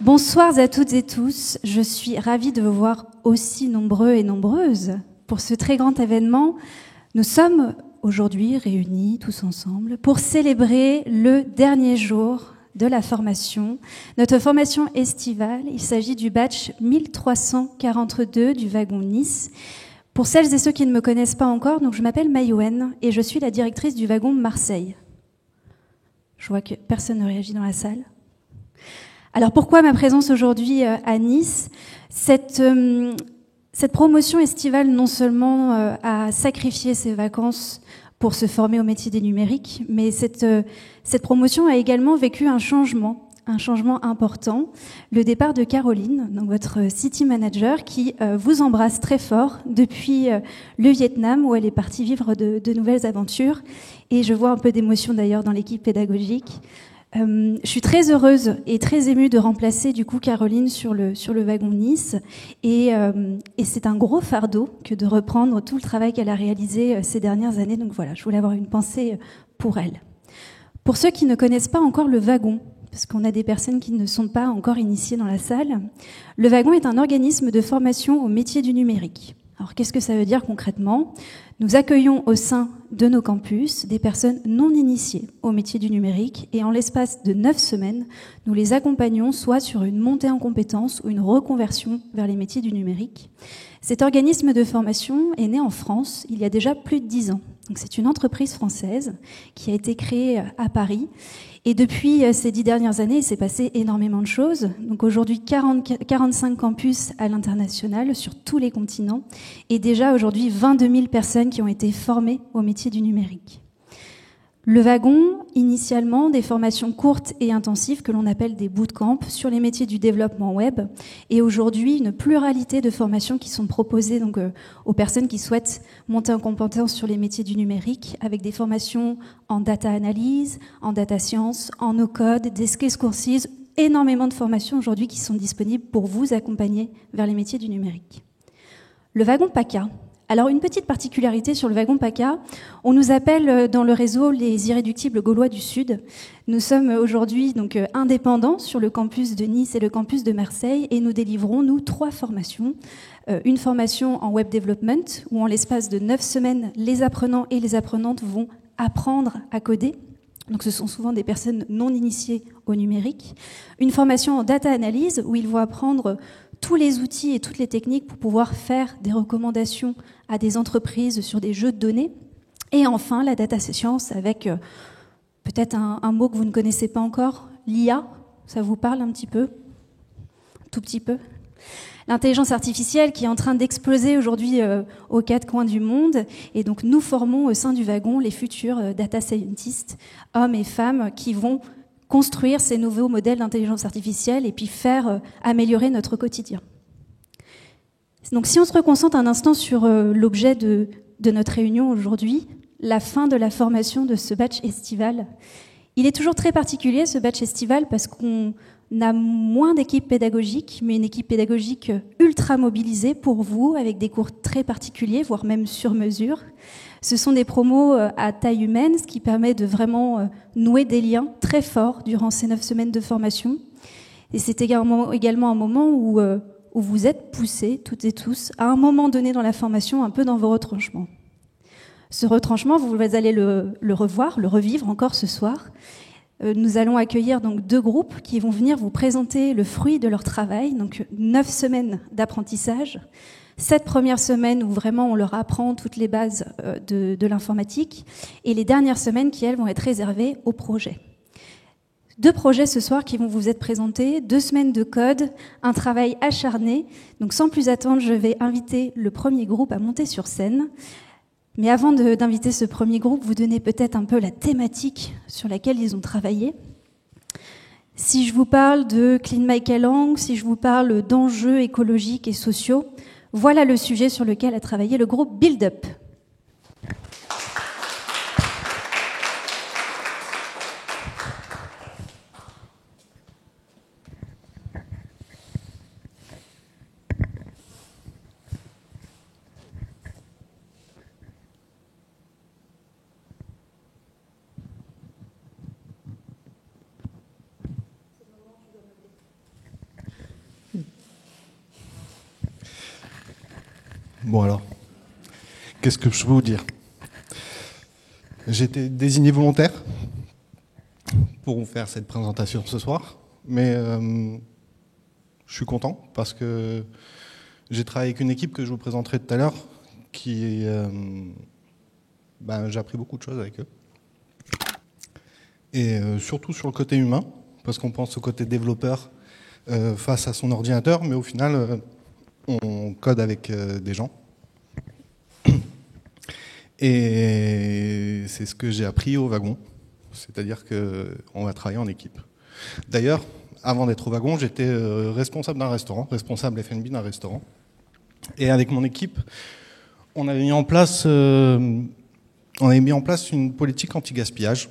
Bonsoir à toutes et tous, je suis ravie de vous voir aussi nombreux et nombreuses pour ce très grand événement. Nous sommes aujourd'hui réunis tous ensemble pour célébrer le dernier jour de la formation, notre formation estivale. Il s'agit du batch 1342 du wagon Nice. Pour celles et ceux qui ne me connaissent pas encore, donc je m'appelle Mayouen et je suis la directrice du wagon Marseille. Je vois que personne ne réagit dans la salle. Alors pourquoi ma présence aujourd'hui à Nice ? Cette promotion estivale non seulement a sacrifié ses vacances pour se former au métier des numériques, mais cette promotion a également vécu un changement important, le départ de Caroline, donc votre city manager, qui vous embrasse très fort depuis le Vietnam, où elle est partie vivre de nouvelles aventures. Et je vois un peu d'émotion d'ailleurs dans l'équipe pédagogique. Je suis très heureuse et très émue de remplacer du coup Caroline sur le wagon Nice et c'est un gros fardeau que de reprendre tout le travail qu'elle a réalisé ces dernières années. Donc voilà, je voulais avoir une pensée pour elle. Pour ceux qui ne connaissent pas encore le wagon, parce qu'on a des personnes qui ne sont pas encore initiées dans la salle, le wagon est un organisme de formation au métier du numérique. Alors qu'est-ce que ça veut dire concrètement ? Nous accueillons au sein de nos campus des personnes non initiées au métier du numérique et en l'espace de 9 semaines, nous les accompagnons soit sur une montée en compétences ou une reconversion vers les métiers du numérique. Cet organisme de formation est né en France il y a déjà plus de 10 ans. Donc c'est une entreprise française qui a été créée à Paris. Et depuis ces 10 dernières années, il s'est passé énormément de choses. Donc aujourd'hui, 45 campus à l'international sur tous les continents. Et déjà aujourd'hui, 22 000 personnes qui ont été formées au métier du numérique. Le wagon, initialement, des formations courtes et intensives que l'on appelle des bootcamps sur les métiers du développement web. Et aujourd'hui, une pluralité de formations qui sont proposées donc, aux personnes qui souhaitent monter en compétence sur les métiers du numérique, avec des formations en data analyse, en data science, en no-code, des skills courses, énormément de formations aujourd'hui qui sont disponibles pour vous accompagner vers les métiers du numérique. Le wagon PACA. Alors, une petite particularité sur le wagon PACA, on nous appelle dans le réseau les irréductibles gaulois du Sud. Nous sommes aujourd'hui donc indépendants sur le campus de Nice et le campus de Marseille et nous délivrons, nous, 3 formations. Une formation en web development où en l'espace de 9 semaines, les apprenants et les apprenantes vont apprendre à coder. Donc ce sont souvent des personnes non initiées au numérique. Une formation en data analyse où ils vont apprendre tous les outils et toutes les techniques pour pouvoir faire des recommandations à des entreprises sur des jeux de données. Et enfin, la data science avec peut-être un mot que vous ne connaissez pas encore, l'IA. Ça vous parle un petit peu ? Un tout petit peu ? L'intelligence artificielle qui est en train d'exploser aujourd'hui aux 4 coins du monde. Et donc, nous formons au sein du wagon les futurs data scientists, hommes et femmes, qui vont construire ces nouveaux modèles d'intelligence artificielle et puis faire améliorer notre quotidien. Donc, si on se reconcentre un instant sur l'objet de notre réunion aujourd'hui, la fin de la formation de ce batch estival, il est toujours très particulier, ce batch estival, parce qu'on a moins d'équipes pédagogiques, mais une équipe pédagogique ultra mobilisée pour vous, avec des cours très particuliers, voire même sur mesure. Ce sont des promos à taille humaine, ce qui permet de vraiment nouer des liens très forts durant ces 9 semaines de formation. Et c'est également un moment où vous êtes poussés, toutes et tous, à un moment donné dans la formation, un peu dans vos retranchements. Ce retranchement, vous allez le revoir, le revivre encore ce soir. Nous allons accueillir donc 2 groupes qui vont venir vous présenter le fruit de leur travail, donc 9 semaines d'apprentissage. 7 premières semaines où vraiment on leur apprend toutes les bases de l'informatique et les dernières semaines qui, elles, vont être réservées aux projets. 2 projets ce soir qui vont vous être présentés, 2 semaines de code, un travail acharné. Donc sans plus attendre, je vais inviter le premier groupe à monter sur scène. Mais avant d'inviter ce premier groupe, vous donner peut-être un peu la thématique sur laquelle ils ont travaillé. Si je vous parle de Clean Michael Lang, si je vous parle d'enjeux écologiques et sociaux, voilà le sujet sur lequel a travaillé le groupe Build Up. Bon alors, qu'est-ce que je peux vous dire? J'ai été désigné volontaire pour vous faire cette présentation ce soir, mais je suis content parce que j'ai travaillé avec une équipe que je vous présenterai tout à l'heure qui j'ai appris beaucoup de choses avec eux. Et surtout sur le côté humain, parce qu'on pense au côté développeur face à son ordinateur, mais au final, on code avec des gens. Et c'est ce que j'ai appris au wagon, c'est-à-dire qu'on va travailler en équipe. D'ailleurs, avant d'être au wagon, j'étais responsable d'un restaurant, responsable F&B d'un restaurant. Et avec mon équipe, on avait mis en place une politique anti-gaspillage.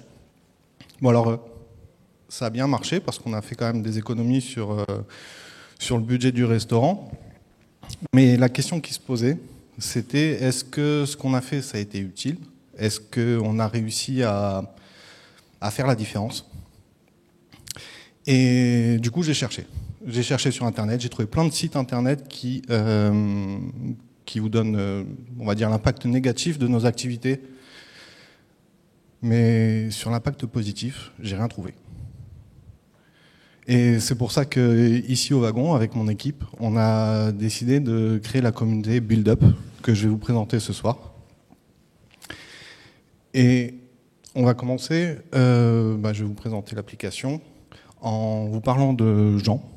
Bon alors, ça a bien marché parce qu'on a fait quand même des économies sur le budget du restaurant. Mais la question qui se posait, c'était est-ce que ce qu'on a fait, ça a été utile? Est-ce qu'on a réussi à faire la différence? Et du coup, j'ai cherché. J'ai cherché sur Internet, j'ai trouvé plein de sites Internet qui vous donnent, on va dire, l'impact négatif de nos activités. Mais sur l'impact positif, j'ai rien trouvé. Et c'est pour ça qu'ici au wagon, avec mon équipe, on a décidé de créer la communauté Build Up, que je vais vous présenter ce soir. Et on va commencer, je vais vous présenter l'application en vous parlant de Jean.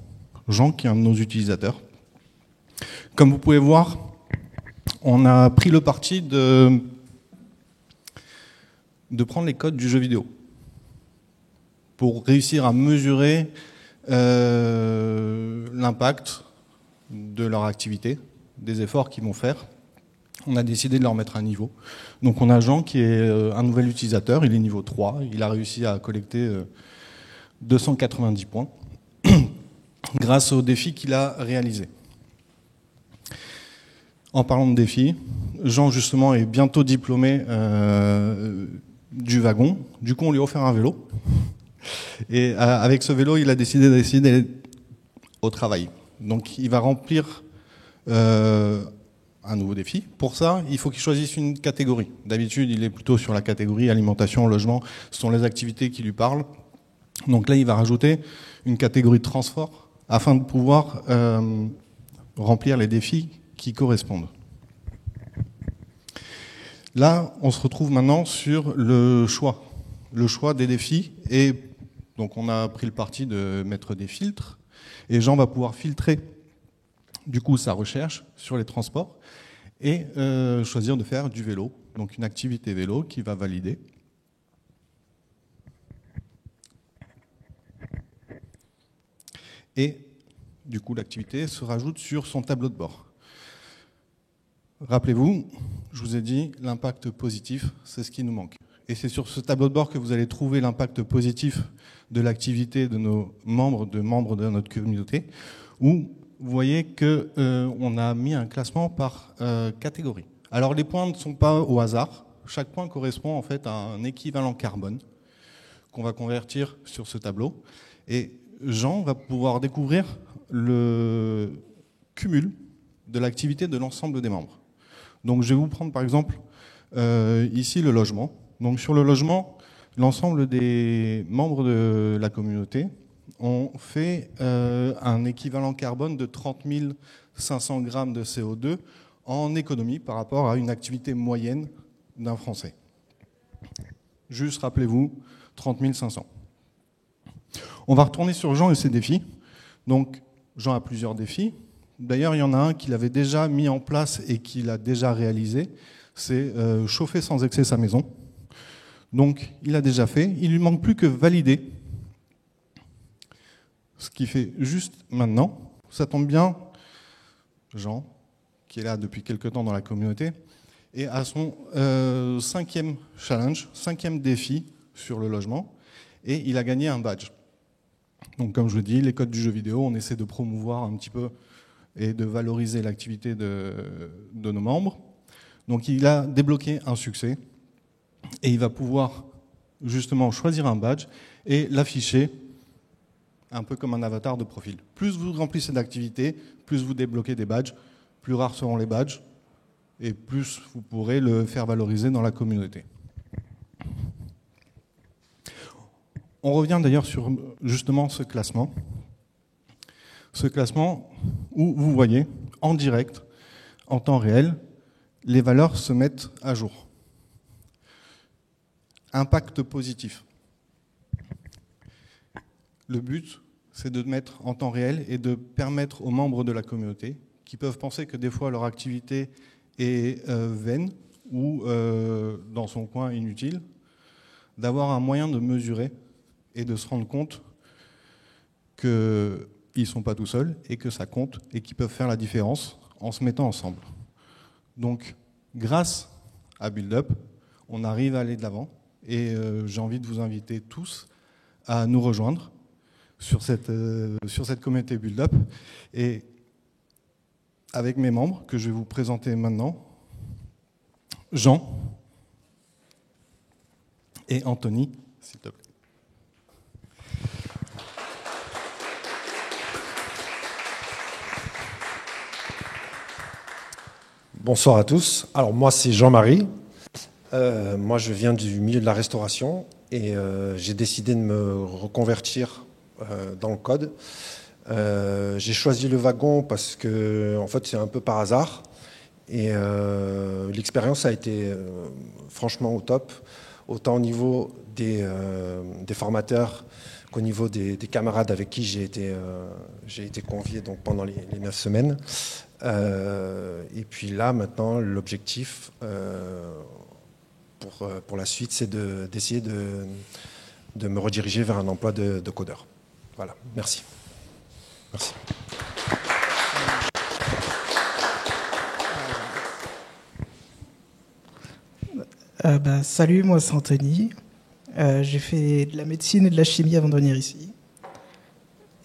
Jean qui est un de nos utilisateurs. Comme vous pouvez voir, on a pris le parti de prendre les codes du jeu vidéo pour réussir à mesurer l'impact de leur activité, des efforts qu'ils vont faire. On a décidé de leur mettre un niveau. Donc on a Jean qui est un nouvel utilisateur, il est niveau 3, il a réussi à collecter 290 points grâce au défi qu'il a réalisé. En parlant de défi, Jean justement est bientôt diplômé du wagon, du coup on lui a offert un vélo. Et avec ce vélo, il a décidé d'aller au travail. Donc il va remplir un nouveau défi. Pour ça, il faut qu'il choisisse une catégorie. D'habitude, il est plutôt sur la catégorie alimentation, logement. Ce sont les activités qui lui parlent. Donc là, il va rajouter une catégorie de transport afin de pouvoir remplir les défis qui correspondent. Là, on se retrouve maintenant sur le choix des défis. Et donc, on a pris le parti de mettre des filtres. Et Jean va pouvoir filtrer, du coup, sa recherche sur les transports et choisir de faire du vélo. Donc, une activité vélo qui va valider. Et du coup, l'activité se rajoute sur son tableau de bord. Rappelez-vous, je vous ai dit, l'impact positif, c'est ce qui nous manque. Et c'est sur ce tableau de bord que vous allez trouver l'impact positif de l'activité de nos membres de notre communauté, où vous voyez qu'on a mis un classement par catégorie. Alors les points ne sont pas au hasard. Chaque point correspond en fait à un équivalent carbone qu'on va convertir sur ce tableau. Et Jean va pouvoir découvrir le cumul de l'activité de l'ensemble des membres. Donc je vais vous prendre par exemple ici le logement. Donc sur le logement, l'ensemble des membres de la communauté ont fait un équivalent carbone de 30 500 grammes de CO2 en économie par rapport à une activité moyenne d'un Français. Juste rappelez-vous, 30 500. On va retourner sur Jean et ses défis. Donc Jean a plusieurs défis. D'ailleurs, il y en a un qu'il avait déjà mis en place et qu'il a déjà réalisé, c'est chauffer sans excès sa maison. Donc, il a déjà fait. Il ne lui manque plus que valider. Ce qu'il fait juste maintenant. Ça tombe bien, Jean, qui est là depuis quelques temps dans la communauté, et à son 5e challenge, 5e défi sur le logement, et il a gagné un badge. Donc, comme je le dis, les codes du jeu vidéo, on essaie de promouvoir un petit peu et de valoriser l'activité de nos membres. Donc il a débloqué un succès et il va pouvoir justement choisir un badge et l'afficher un peu comme un avatar de profil. Plus vous remplissez d'activités, plus vous débloquez des badges, plus rares seront les badges, et plus vous pourrez le faire valoriser dans la communauté. On revient d'ailleurs sur justement ce classement. Ce classement où vous voyez en direct, en temps réel, les valeurs se mettent à jour. Impact positif. Le but, c'est de mettre en temps réel et de permettre aux membres de la communauté qui peuvent penser que des fois leur activité est vaine ou dans son coin inutile, d'avoir un moyen de mesurer et de se rendre compte qu'ils ne sont pas tout seuls et que ça compte et qu'ils peuvent faire la différence en se mettant ensemble. Donc, grâce à Build Up, on arrive à aller de l'avant et j'ai envie de vous inviter tous à nous rejoindre sur cette communauté Build Up et avec mes membres que je vais vous présenter maintenant, Jean et Anthony, s'il te plaît. Bonsoir à tous. Alors moi c'est Jean-Marie. Moi je viens du milieu de la restauration et j'ai décidé de me reconvertir dans le code. J'ai choisi le wagon parce que en fait c'est un peu par hasard et l'expérience a été franchement au top, autant au niveau des formateurs qu'au niveau des camarades avec qui j'ai été convié donc pendant les 9 semaines. Et puis là maintenant l'objectif pour la suite c'est d'essayer de me rediriger vers un emploi de codeur. Voilà, merci. Merci. Salut, moi c'est Anthony. J'ai fait de la médecine et de la chimie avant de venir ici.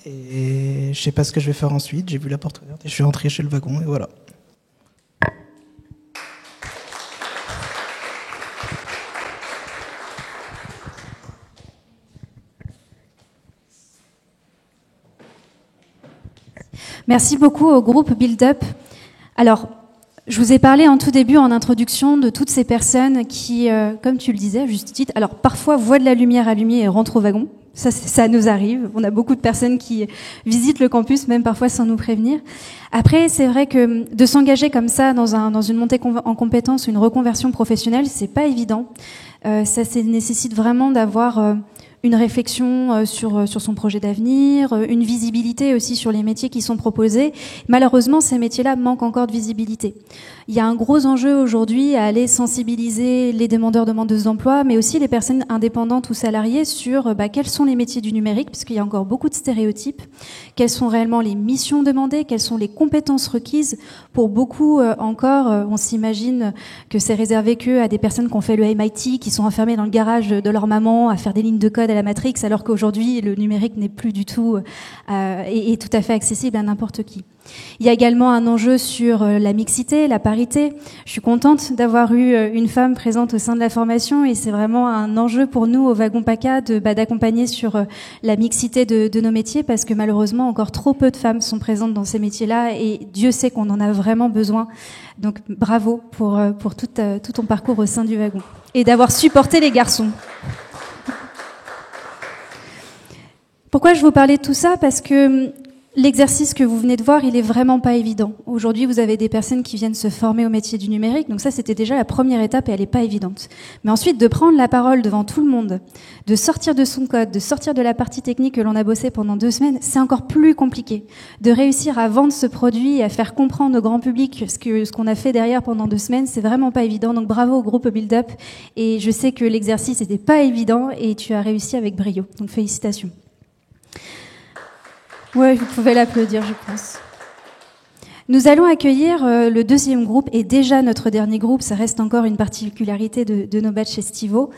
Et je sais pas ce que je vais faire ensuite. J'ai vu la porte ouverte et je suis rentré chez le wagon et voilà. Merci beaucoup au groupe Build Up. Alors, je vous ai parlé en tout début, en introduction, de toutes ces personnes qui, comme tu le disais, à juste titre, alors parfois voient de la lumière allumée et rentrent au wagon. Ça nous arrive. On a beaucoup de personnes qui visitent le campus, même parfois sans nous prévenir. Après, c'est vrai que de s'engager comme ça dans une montée en compétences, une reconversion professionnelle, c'est pas évident. Ça nécessite vraiment d'avoir une réflexion sur son projet d'avenir, une visibilité aussi sur les métiers qui sont proposés. Malheureusement, ces métiers-là manquent encore de visibilité. Il y a un gros enjeu aujourd'hui à aller sensibiliser les demandeuses d'emploi, mais aussi les personnes indépendantes ou salariées sur quels sont les métiers du numérique, parce qu'il y a encore beaucoup de stéréotypes, quelles sont réellement les missions demandées, quelles sont les compétences requises. Pour beaucoup encore, on s'imagine que c'est réservé à des personnes qui ont fait le MIT, qui sont enfermées dans le garage de leur maman à faire des lignes de code à la Matrix, alors qu'aujourd'hui, le numérique n'est plus du tout et tout à fait accessible à n'importe qui. Il y a également un enjeu sur la mixité, la parité. Je suis contente d'avoir eu une femme présente au sein de la formation et c'est vraiment un enjeu pour nous au Wagon PACA d'accompagner sur la mixité de nos métiers parce que malheureusement encore trop peu de femmes sont présentes dans ces métiers-là et Dieu sait qu'on en a vraiment besoin. Donc bravo pour tout ton parcours au sein du Wagon et d'avoir supporté les garçons. Pourquoi je vous parlais de tout ça ? Parce que l'exercice que vous venez de voir, il est vraiment pas évident. Aujourd'hui, vous avez des personnes qui viennent se former au métier du numérique, donc ça, c'était déjà la première étape et elle est pas évidente. Mais ensuite, de prendre la parole devant tout le monde, de sortir de son code, de sortir de la partie technique que l'on a bossé pendant 2 semaines, c'est encore plus compliqué. De réussir à vendre ce produit et à faire comprendre au grand public ce qu'on a fait derrière pendant 2 semaines, c'est vraiment pas évident. Donc bravo au groupe Build Up. Et je sais que l'exercice n'était pas évident et tu as réussi avec brio. Donc félicitations. Oui, vous pouvez l'applaudir, je pense. Nous allons accueillir le deuxième groupe, et déjà notre dernier groupe, ça reste encore une particularité de nos batchs estivaux.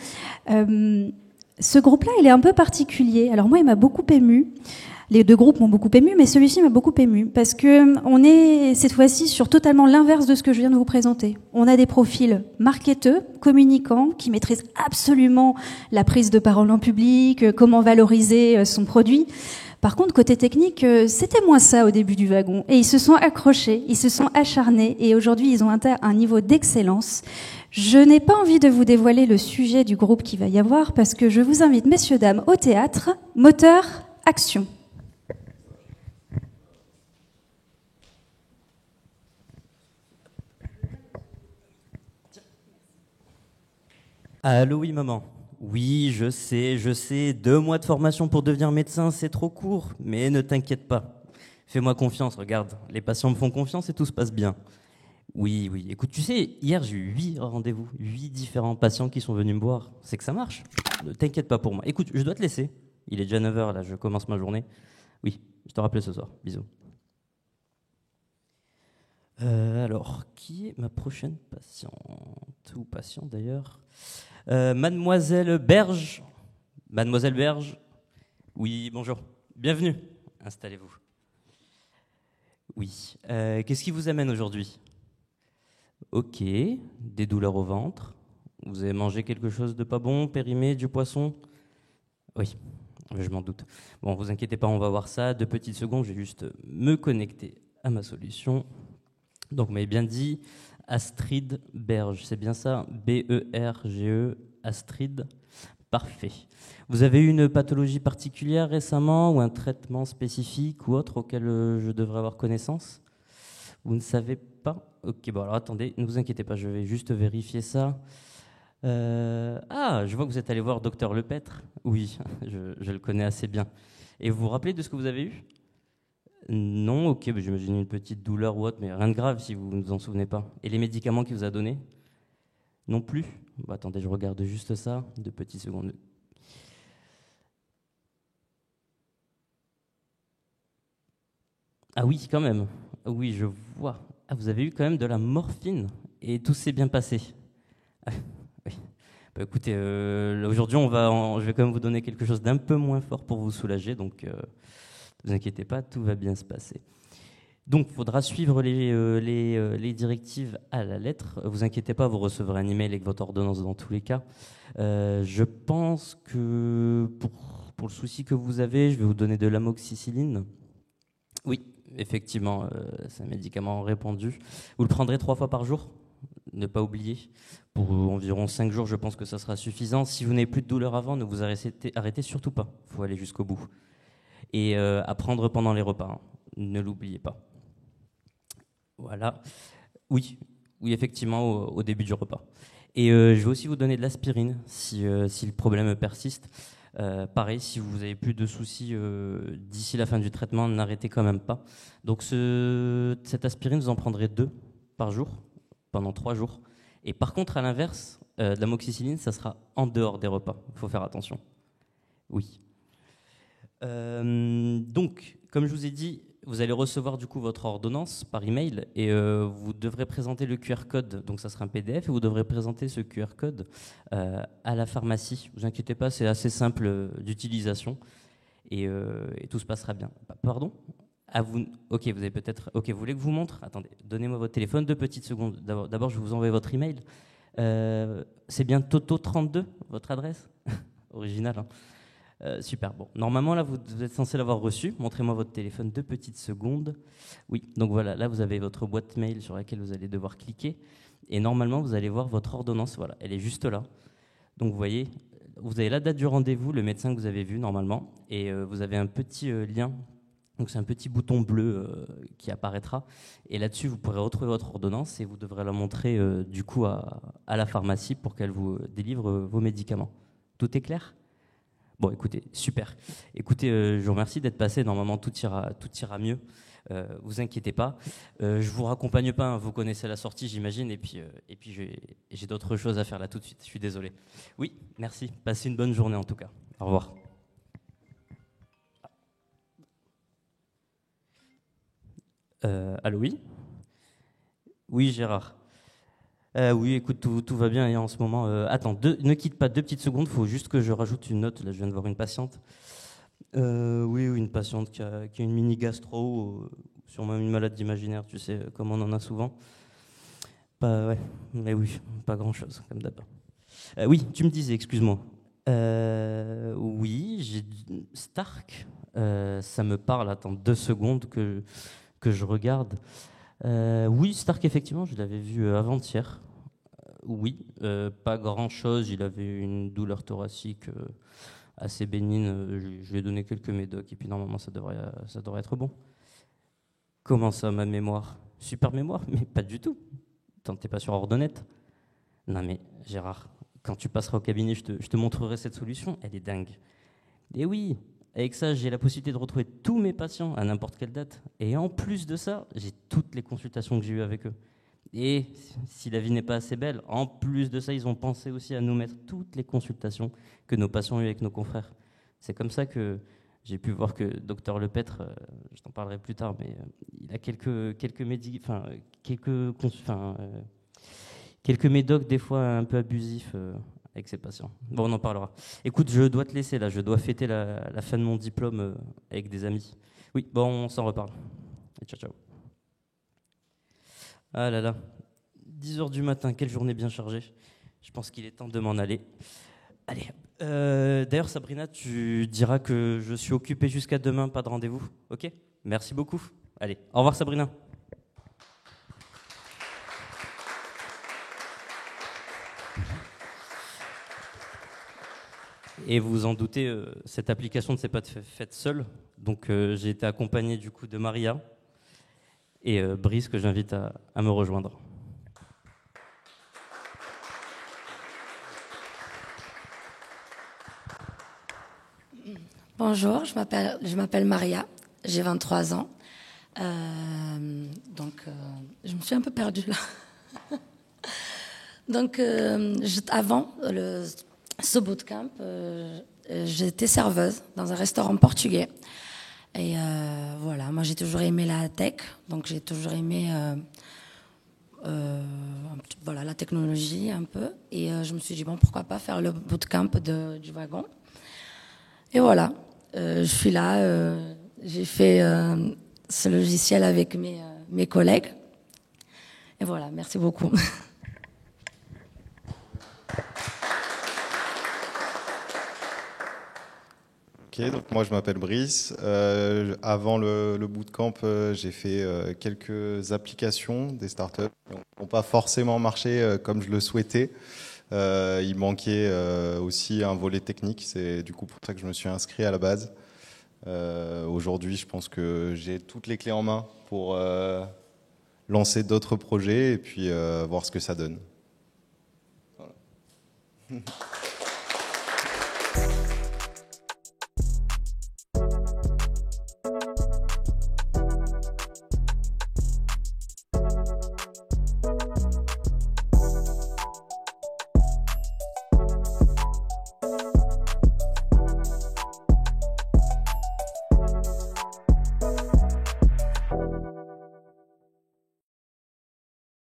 Ce groupe-là, il est un peu particulier. Alors moi, il m'a beaucoup émue. Les deux groupes m'ont beaucoup ému, mais celui-ci m'a beaucoup ému parce que on est cette fois-ci sur totalement l'inverse de ce que je viens de vous présenter. On a des profils marketeux, communicants, qui maîtrisent absolument la prise de parole en public, comment valoriser son produit. Par contre, côté technique, c'était moins ça au début du wagon. Et ils se sont accrochés, ils se sont acharnés, et aujourd'hui, ils ont atteint un niveau d'excellence. Je n'ai pas envie de vous dévoiler le sujet du groupe qu'il va y avoir, parce que je vous invite, messieurs, dames, au théâtre. Moteur, action. Allô, oui, maman. Oui, je sais, 2 mois de formation pour devenir médecin, c'est trop court, mais ne t'inquiète pas. Fais-moi confiance, regarde, les patients me font confiance et tout se passe bien. Oui, écoute, tu sais, hier j'ai eu 8 rendez-vous, 8 différents patients qui sont venus me voir. C'est que ça marche, ne t'inquiète pas pour moi. Écoute, je dois te laisser, il est déjà 9h là, je commence ma journée. Oui, je te rappelle ce soir, bisous. Alors, qui est ma prochaine patiente, ou patient d'ailleurs? Mademoiselle Berge. Mademoiselle Berge. Oui, bonjour. Bienvenue. Installez-vous. Oui. Qu'est-ce qui vous amène aujourd'hui? Ok. Des douleurs au ventre. Vous avez mangé quelque chose de pas bon, périmé, du poisson? Oui, je m'en doute. Bon, vous inquiétez pas, on va voir ça. 2 petites secondes, je vais juste me connecter à ma solution. Donc, vous m'avez bien dit Astrid Berge, c'est bien ça? B-E-R-G-E, Astrid. Parfait. Vous avez eu une pathologie particulière récemment ou un traitement spécifique ou autre auquel je devrais avoir connaissance? Vous ne savez pas? Ok, bon alors attendez, ne vous inquiétez pas, je vais juste vérifier ça. Je vois que vous êtes allé voir Dr Lepêtre. Oui, je le connais assez bien. Et vous vous rappelez de ce que vous avez eu? Non, ok, j'imagine une petite douleur ou autre, mais rien de grave si vous ne vous en souvenez pas. Et les médicaments qu'il vous a donnés? Non plus? Attendez, je regarde juste ça, 2 petites secondes. Ah oui, quand même. Oui, je vois. Ah, vous avez eu quand même de la morphine et tout s'est bien passé. Ah, oui. Écoutez, aujourd'hui, je vais quand même vous donner quelque chose d'un peu moins fort pour vous soulager, donc ne vous inquiétez pas, tout va bien se passer. Donc, il faudra suivre les directives à la lettre. Vous inquiétez pas, vous recevrez un email avec votre ordonnance dans tous les cas. Je pense que pour le souci que vous avez, je vais vous donner de l'amoxicilline. Oui, effectivement, c'est un médicament répandu. Vous le prendrez 3 fois par jour, ne pas oublier. Pour environ 5 jours, je pense que ça sera suffisant. Si vous n'avez plus de douleur avant, ne vous arrêtez surtout pas. Il faut aller jusqu'au bout. Et à prendre pendant les repas, hein. Ne l'oubliez pas. Voilà. Oui, effectivement, au début du repas. Et je vais aussi vous donner de l'aspirine si le problème persiste. Pareil, si vous n'avez plus de soucis d'ici la fin du traitement, n'arrêtez quand même pas. Donc cette aspirine, vous en prendrez 2 par jour, pendant 3 jours. Et par contre, à l'inverse, de l'amoxicilline, ça sera en dehors des repas. Il faut faire attention. Oui. Donc, comme je vous ai dit, vous allez recevoir du coup votre ordonnance par email et vous devrez présenter le QR code, donc ça sera un PDF, et vous devrez présenter ce QR code à la pharmacie. Ne vous inquiétez pas, c'est assez simple d'utilisation et tout se passera bien. Pardon? À vous. Ok, vous avez peut-être. Ok, vous voulez que je vous montre? Attendez, donnez-moi votre téléphone, 2 petites secondes. D'abord, je vais vous envoyer votre email. C'est bien Toto32, votre adresse? Original, hein. Super, bon. Normalement, là, vous êtes censé l'avoir reçu. Montrez-moi votre téléphone, 2 petites secondes. Oui, donc voilà, là, vous avez votre boîte mail sur laquelle vous allez devoir cliquer. Et normalement, vous allez voir votre ordonnance. Voilà, elle est juste là. Donc, vous voyez, vous avez la date du rendez-vous, le médecin que vous avez vu normalement. Et vous avez un petit lien. Donc, c'est un petit bouton bleu qui apparaîtra. Et là-dessus, vous pourrez retrouver votre ordonnance et vous devrez la montrer du coup à la pharmacie pour qu'elle vous délivre vos médicaments. Tout est clair ? Bon, écoutez, super. Écoutez, je vous remercie d'être passé. Normalement, tout ira mieux. Vous inquiétez pas. Je vous raccompagne pas. Hein, vous connaissez la sortie, j'imagine. Et puis j'ai d'autres choses à faire là tout de suite. Je suis désolé. Oui, merci. Passez une bonne journée en tout cas. Au revoir. Allô, oui? Oui, Gérard. Oui, écoute, tout va bien et en ce moment. Attends, ne quitte pas 2 petites secondes, il faut juste que je rajoute une note. Là, je viens de voir une patiente. Oui, une patiente qui a une mini gastro, sûrement une maladie imaginaire, tu sais, comme on en a souvent. Ouais, mais oui, pas grand-chose, comme d'hab. Oui, tu me disais, excuse-moi. Oui, Stark, ça me parle, attends 2 secondes que je regarde. Oui, Stark, effectivement, je l'avais vu avant-hier. Oui, pas grand-chose, il avait une douleur thoracique assez bénigne, je lui ai donné quelques médocs, et puis normalement ça devrait être bon. Comment ça, ma mémoire? Super mémoire? Mais pas du tout. Tant t'es pas sur ordonnette. Non mais Gérard, quand tu passeras au cabinet, je te montrerai cette solution, elle est dingue. Et oui, avec ça, j'ai la possibilité de retrouver tous mes patients à n'importe quelle date. Et en plus de ça, j'ai toutes les consultations que j'ai eues avec eux. Et si la vie n'est pas assez belle, en plus de ça, ils ont pensé aussi à nous mettre toutes les consultations que nos patients ont eues avec nos confrères. C'est comme ça que j'ai pu voir que Dr Lepêtre, je t'en parlerai plus tard, mais il a quelques médocs des fois un peu abusifs avec ses patients. Bon, on en parlera. Écoute, je dois te laisser là, je dois fêter la fin de mon diplôme avec des amis. Oui, bon, on s'en reparle. Et ciao, ciao. Ah là là, 10h du matin, quelle journée bien chargée. Je pense qu'il est temps de m'en aller. Allez, d'ailleurs Sabrina, tu diras que je suis occupé jusqu'à demain, pas de rendez-vous, ok? Merci beaucoup. Allez, au revoir Sabrina. Et vous vous en doutez, cette application ne s'est pas faite seule, donc j'ai été accompagné du coup de Maria et Brice que j'invite à me rejoindre. Bonjour, je m'appelle Maria, j'ai 23 ans. Je me suis un peu perdue là. Donc, avant ce bootcamp, j'étais serveuse dans un restaurant portugais. Et voilà, moi j'ai toujours aimé la tech, donc j'ai toujours aimé la technologie un peu. Et je me suis dit, bon, pourquoi pas faire le bootcamp du wagon. Et voilà, je suis là, j'ai fait ce logiciel avec mes collègues. Et voilà, merci beaucoup. Ok, donc moi je m'appelle Brice. Avant le bootcamp, j'ai fait quelques applications des startups qui n'ont pas forcément marché comme je le souhaitais. Il manquait aussi un volet technique, c'est du coup pour ça que je me suis inscrit à la base. Aujourd'hui, je pense que j'ai toutes les clés en main pour lancer d'autres projets et puis voir ce que ça donne. Voilà.